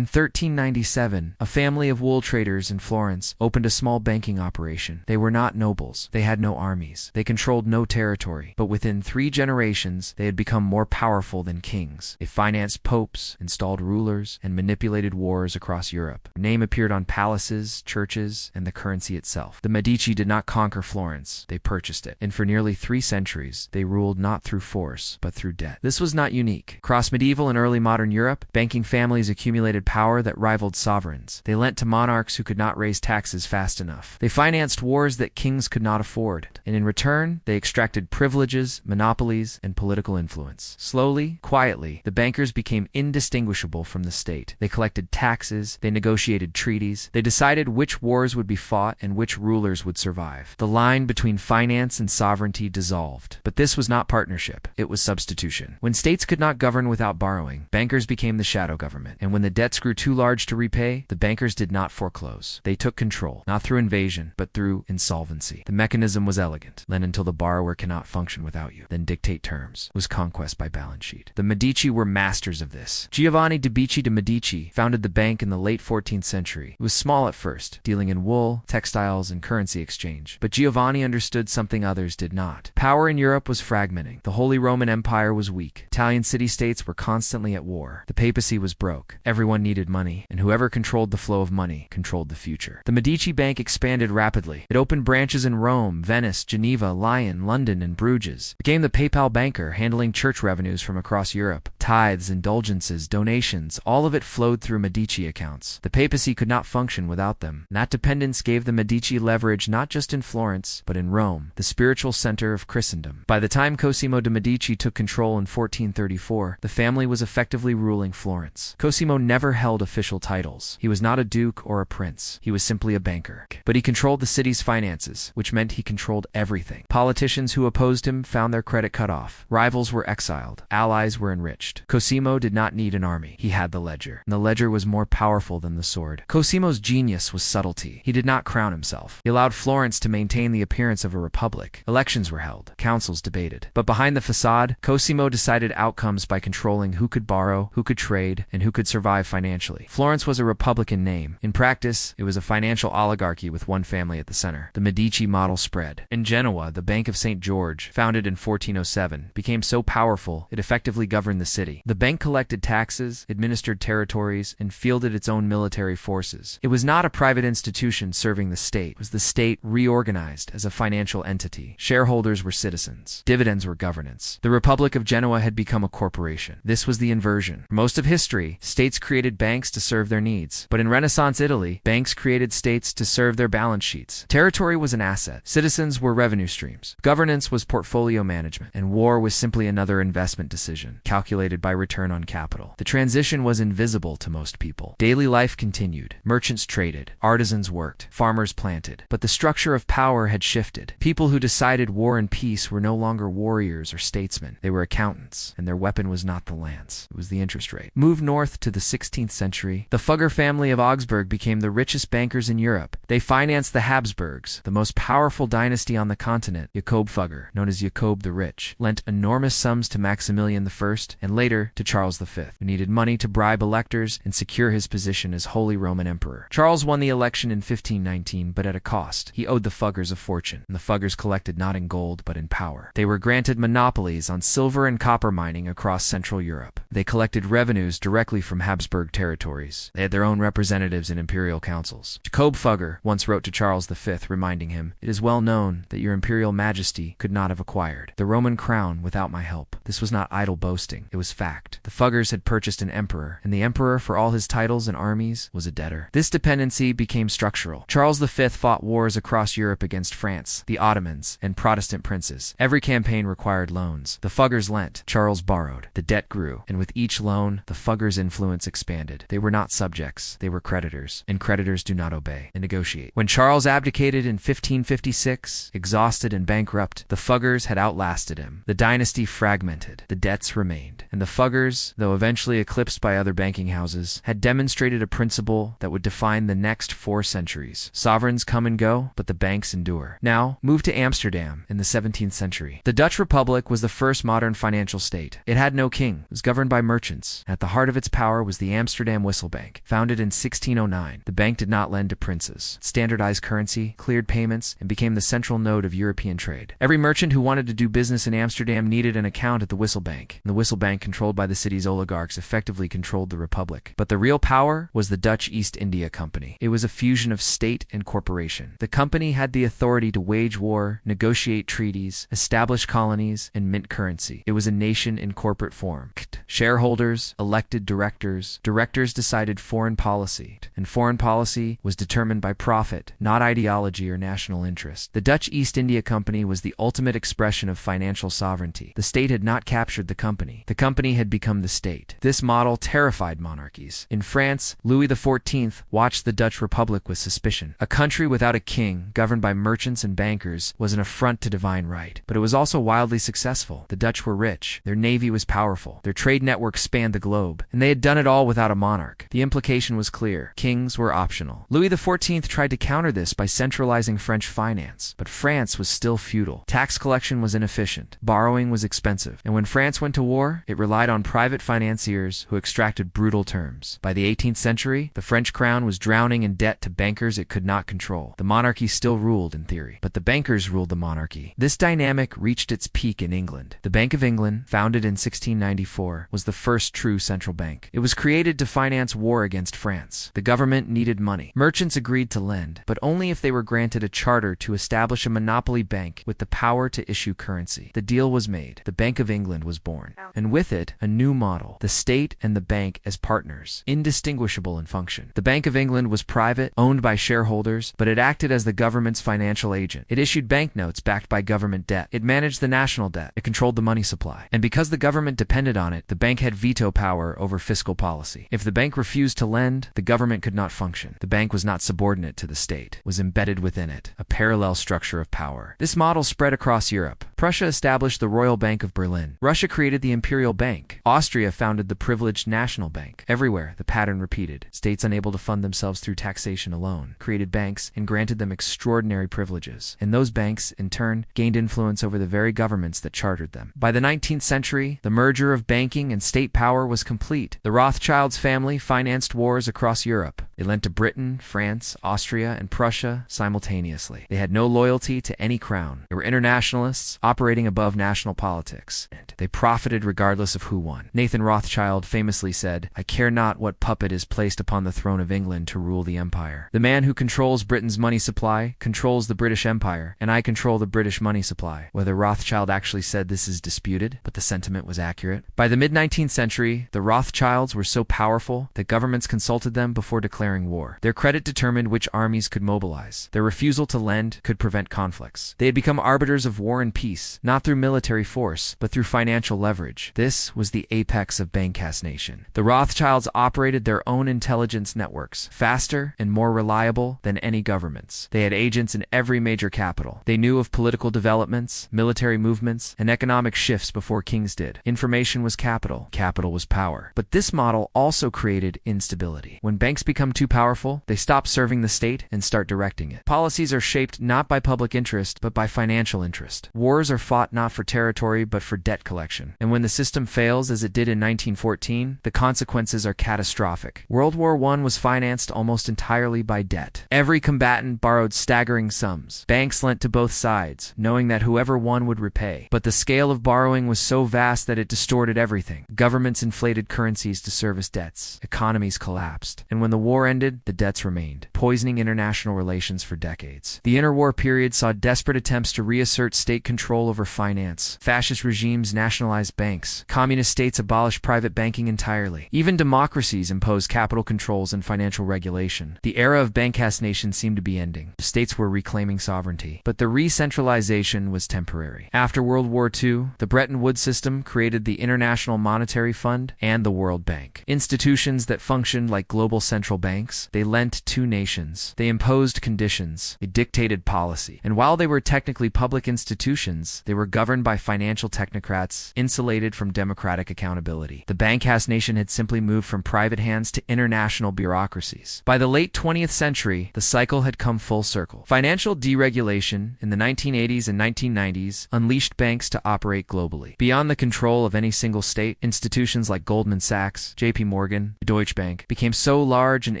In 1397, a family of wool traders in Florence opened a small banking operation. They were not nobles. They had no armies. They controlled no territory. But within 3 generations, they had become more powerful than kings. They financed popes, installed rulers, and manipulated wars across Europe. Their name appeared on palaces, churches, and the currency itself. The Medici did not conquer Florence. They purchased it. And for nearly 3 centuries, they ruled not through force, but through debt. This was not unique. Across medieval and early modern Europe, banking families accumulated power that rivaled sovereigns. They lent to monarchs who could not raise taxes fast enough. They financed wars that kings could not afford. And in return, they extracted privileges, monopolies, and political influence. Slowly, quietly, the bankers became indistinguishable from the state. They collected taxes, they negotiated treaties, they decided which wars would be fought and which rulers would survive. The line between finance and sovereignty dissolved. But this was not partnership, it was substitution. When states could not govern without borrowing, bankers became the shadow government. And when the debts grew too large to repay, the bankers did not foreclose. They took control, not through invasion, but through insolvency. The mechanism was elegant. Lend until the borrower cannot function without you, then dictate terms. It was conquest by balance sheet. The Medici were masters of this. Giovanni de' Medici founded the bank in the late 14th century. It was small at first, dealing in wool, textiles, and currency exchange. But Giovanni understood something others did not. Power in Europe was fragmenting. The Holy Roman Empire was weak. Italian city-states were constantly at war. The papacy was broke. Everyone needed money, and whoever controlled the flow of money controlled the future. The Medici Bank expanded rapidly. It opened branches in Rome, Venice, Geneva, Lyon, London, and Bruges. It became the papal banker, handling church revenues from across Europe. Tithes, indulgences, donations, all of it flowed through Medici accounts. The papacy could not function without them. And that dependence gave the Medici leverage not just in Florence, but in Rome, the spiritual center of Christendom. By the time Cosimo de' Medici took control in 1434, the family was effectively ruling Florence. Cosimo never held official titles. He was not a duke or a prince. He was simply a banker. But he controlled the city's finances, which meant he controlled everything. Politicians who opposed him found their credit cut off. Rivals were exiled. Allies were enriched. Cosimo did not need an army. He had the ledger. And the ledger was more powerful than the sword. Cosimo's genius was subtlety. He did not crown himself. He allowed Florence to maintain the appearance of a republic. Elections were held. Councils debated. But behind the facade, Cosimo decided outcomes by controlling who could borrow, who could trade, and who could survive financially. Florence was a republic in name. In practice, it was a financial oligarchy with one family at the center. The Medici model spread. In Genoa, the Bank of St. George, founded in 1407, became so powerful it effectively governed the city. The bank collected taxes, administered territories, and fielded its own military forces. It was not a private institution serving the state. It was the state reorganized as a financial entity. Shareholders were citizens. Dividends were governance. The Republic of Genoa had become a corporation. This was the inversion. For most of history, states created banks to serve their needs. But in Renaissance Italy, banks created states to serve their balance sheets. Territory was an asset. Citizens were revenue streams. Governance was portfolio management. And war was simply another investment decision, calculated by return on capital. The transition was invisible to most people. Daily life continued. Merchants traded. Artisans worked. Farmers planted. But the structure of power had shifted. People who decided war and peace were no longer warriors or statesmen. They were accountants, and their weapon was not the lance. It was the interest rate. Move north to the 16th century. The Fugger family of Augsburg became the richest bankers in Europe. They financed the Habsburgs, the most powerful dynasty on the continent. Jacob Fugger, known as Jacob the Rich, lent enormous sums to Maximilian I and later to Charles V, who needed money to bribe electors and secure his position as Holy Roman Emperor. Charles won the election in 1519, but at a cost. He owed the Fuggers a fortune, and the Fuggers collected not in gold, but in power. They were granted monopolies on silver and copper mining across Central Europe. They collected revenues directly from Habsburg territories. They had their own representatives in imperial councils. Jacob Fugger once wrote to Charles V, reminding him, "It is well known that your imperial majesty could not have acquired the Roman crown without my help." This was not idle boasting. It was fact. The Fuggers had purchased an emperor, and the emperor, for all his titles and armies, was a debtor. This dependency became structural. Charles V fought wars across Europe against France, the Ottomans, and Protestant princes. Every campaign required loans. The Fuggers lent. Charles borrowed. The debt grew, and with each loan, the Fuggers' influence expanded. They were not subjects. They were creditors, and creditors do not obey and negotiate. When Charles abdicated in 1556, exhausted and bankrupt, the Fuggers had outlasted him. The dynasty fragmented. The debts remained. And the Fuggers, though eventually eclipsed by other banking houses, had demonstrated a principle that would define the next 4 centuries. Sovereigns come and go, but the banks endure. Now, move to Amsterdam in the 17th century. The Dutch Republic was the first modern financial state. It had no king. It was governed by merchants. At the heart of its power was the Amsterdam Amsterdam Whistle Bank. Founded in 1609, the bank did not lend to princes, standardized currency, cleared payments, and became the central node of European trade. Every merchant who wanted to do business in Amsterdam needed an account at the Whistle Bank, and the Whistle Bank, controlled by the city's oligarchs, effectively controlled the republic. But the real power was the Dutch East India Company. It was a fusion of state and corporation. The company had the authority to wage war, negotiate treaties, establish colonies, and mint currency. It was a nation in corporate form. Shareholders elected directors. Directors decided foreign policy, and foreign policy was determined by profit, not ideology or national interest. The Dutch East India Company was the ultimate expression of financial sovereignty. The state had not captured the company. The company had become the state. This model terrified monarchies. In France, Louis XIV watched the Dutch Republic with suspicion. A country without a king, governed by merchants and bankers, was an affront to divine right. But it was also wildly successful. The Dutch were rich. Their navy was powerful. Their trade network spanned the globe. And they had done it all without a monarch. The implication was clear. Kings were optional. Louis XIV tried to counter this by centralizing French finance. But France was still feudal. Tax collection was inefficient. Borrowing was expensive. And when France went to war, it relied on private financiers who extracted brutal terms. By the 18th century, the French crown was drowning in debt to bankers it could not control. The monarchy still ruled in theory, but the bankers ruled the monarchy. This dynamic reached its peak in England. The Bank of England, founded in 1694, was the first true central bank. It was created to finance war against France. The government needed money. Merchants agreed to lend, but only if they were granted a charter to establish a monopoly bank with the power to issue currency. The deal was made. The Bank of England was born. And with it, a new model. The state and the bank as partners, indistinguishable in function. The Bank of England was private, owned by shareholders, but it acted as the government's financial agent. It issued banknotes backed by government debt. It managed the national debt. It controlled the money supply. And because the government depended on it, the bank had veto power over fiscal policy. If the bank refused to lend, the government could not function. The bank was not subordinate to the state, was embedded within it, a parallel structure of power. This model spread across Europe. Prussia established the Royal Bank of Berlin. Russia created the Imperial Bank. Austria founded the Privileged National Bank. Everywhere, the pattern repeated. States unable to fund themselves through taxation alone created banks and granted them extraordinary privileges. And those banks, in turn, gained influence over the very governments that chartered them. By the 19th century, the merger of banking and state power was complete. The Rothschilds family financed wars across Europe. They lent to Britain, France, Austria, and Prussia simultaneously. They had no loyalty to any crown. They were internationalists, operating above national politics. And they profited regardless of who won. Nathan Rothschild famously said, "I care not what puppet is placed upon the throne of England to rule the empire. The man who controls Britain's money supply controls the British Empire, and I control the British money supply." Whether Rothschild actually said this is disputed, but the sentiment was accurate. By the mid-19th century, the Rothschilds were so powerful that governments consulted them before declaring war. Their credit determined which armies could mobilize. Their refusal to lend could prevent conflicts. They had become arbiters of war and peace, not through military force, but through financial leverage. This was the apex of bankasnation. The Rothschilds operated their own intelligence networks, faster and more reliable than any governments. They had agents in every major capital. They knew of political developments, military movements, and economic shifts before kings did. Information was capital. Capital was power. But this model also created instability. When banks become too powerful, they stop serving the state and start directing it. Policies are shaped not by public interest, but by financial interest. Wars are fought not for territory, but for debt collection. And when the system fails, as it did in 1914, the consequences are catastrophic. World War I was financed almost entirely by debt. Every combatant borrowed staggering sums. Banks lent to both sides, knowing that whoever won would repay. But the scale of borrowing was so vast that it distorted everything. Governments inflated currencies to service debts. Economies collapsed. And when the war ended, the debts remained, poisoning international relations for decades. The interwar period saw desperate attempts to reassert state control over finance. Fascist regimes nationalized banks. Communist states abolished private banking entirely. Even democracies imposed capital controls and financial regulation. The era of bankasnation seemed to be ending. States were reclaiming sovereignty. But the re-centralization was temporary. After World War II, the Bretton Woods system created the International Monetary Fund and the World Bank, institutions that functioned like global central banks banks. They lent to nations. They imposed conditions. They dictated policy. And while they were technically public institutions, they were governed by financial technocrats, insulated from democratic accountability. The bank-house nation had simply moved from private hands to international bureaucracies. By the late 20th century, the cycle had come full circle. Financial deregulation in the 1980s and 1990s unleashed banks to operate globally. Beyond the control of any single state, institutions like Goldman Sachs, JP Morgan, Deutsche Bank became so large and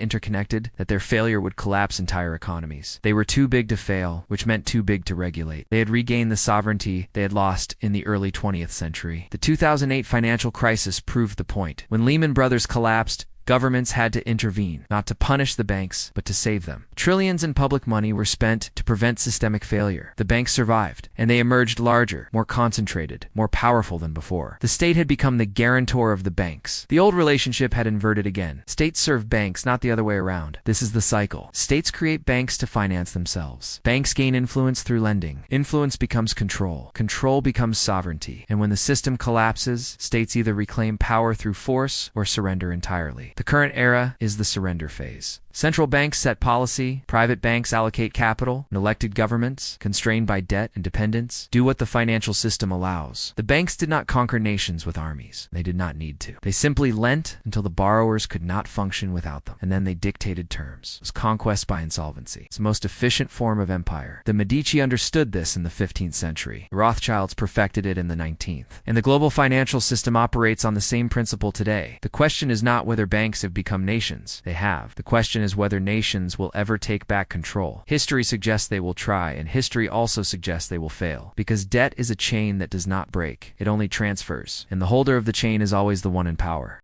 interconnected that their failure would collapse entire economies. They were too big to fail, which meant too big to regulate. They had regained the sovereignty they had lost in the early 20th century. The 2008 financial crisis proved the point. When Lehman Brothers collapsed, governments had to intervene, not to punish the banks, but to save them. Trillions in public money were spent to prevent systemic failure. The banks survived, and they emerged larger, more concentrated, more powerful than before. The state had become the guarantor of the banks. The old relationship had inverted again. States serve banks, not the other way around. This is the cycle. States create banks to finance themselves. Banks gain influence through lending. Influence becomes control. Control becomes sovereignty. And when the system collapses, states either reclaim power through force or surrender entirely. The current era is the surrender phase. Central banks set policy, private banks allocate capital, and elected governments, constrained by debt and dependence, do what the financial system allows. The banks did not conquer nations with armies. They did not need to. They simply lent until the borrowers could not function without them, and then they dictated terms. It was conquest by insolvency. It's the most efficient form of empire. The Medici understood this in the 15th century. The Rothschilds perfected it in the 19th. And the global financial system operates on the same principle today. The question is not whether banks have become nations. They have. The question is whether nations will ever take back control. History suggests they will try, and history also suggests they will fail. Because debt is a chain that does not break. It only transfers. And the holder of the chain is always the one in power.